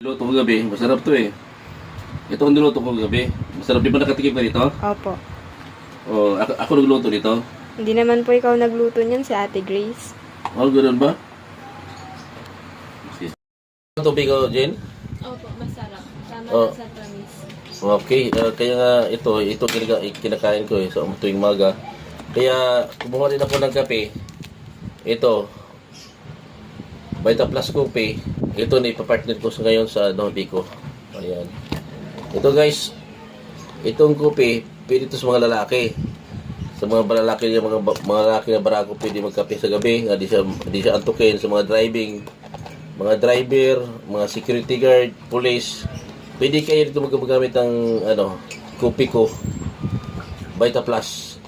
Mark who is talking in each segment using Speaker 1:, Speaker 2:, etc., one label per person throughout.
Speaker 1: Luto ko gabi, masarap to eh. Ito ang niluto ko gabi. Masarap, di ba nakatikim ka nito?
Speaker 2: Opo.
Speaker 1: O, ako nagluto nito.
Speaker 2: Hindi naman po ikaw nagluto niyan, si Ate Grace.
Speaker 1: Oh, ganoon ba? Tubig ko, Jen?
Speaker 2: Opo, masarap. Tama
Speaker 1: Oh.
Speaker 2: sa tamis.
Speaker 1: Okay, kaya nga ito kinakain ko eh, so tuwing maga. Kaya kumuha rin ako ng kape. Ito, Vita Plus Coffee. Ito na ipapartner ko sa ngayon sa Nobi ko. Ayan. Ito guys, itong coffee, pwede ito sa mga lalaki. Sa mga lalaki, mga lalaki na barako pwede magkape sa gabi. Di siya antukin sa mga driving. Mga driver, mga security guard, police. Pwede kayo dito magagamit ng coffee ko. Vita Plus.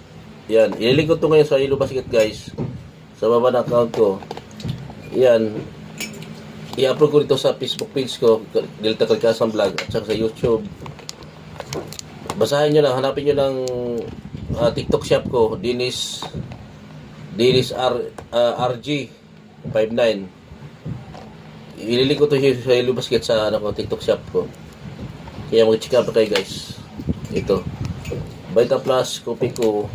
Speaker 1: Yan. Ililink ko ito ngayon sa Ilo Basket guys. Sa baba ng account ko. Yan. I-upload ko dito sa Facebook page ko, Delta Kalkasan Vlog, at saka sa YouTube. Basahin nyo lang, hanapin nyo lang TikTok shop ko, Dennis RG59. Ililink ko ito sa Ilo Basket sa TikTok shop ko. Kaya mag-check up kayo guys. Ito. Vita Plus, kopi ko.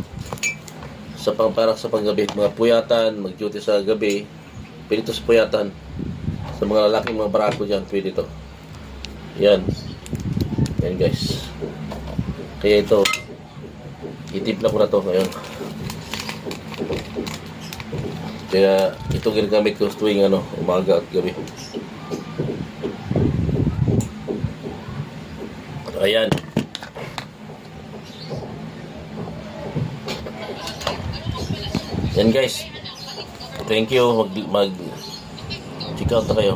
Speaker 1: Para sa panggabi. Mga puyatan, mag-duty sa gabi. Pwede ito sa puyatan. Sa mga lalaking mga barako dyan, pwede ito. Yan. Yan guys. Kaya ito, itipla ko na ito ngayon. Kaya ito ginagamit ko tuwing umaga at gabi. Ayan. Yan guys. Thank you. Mag check out na kayo.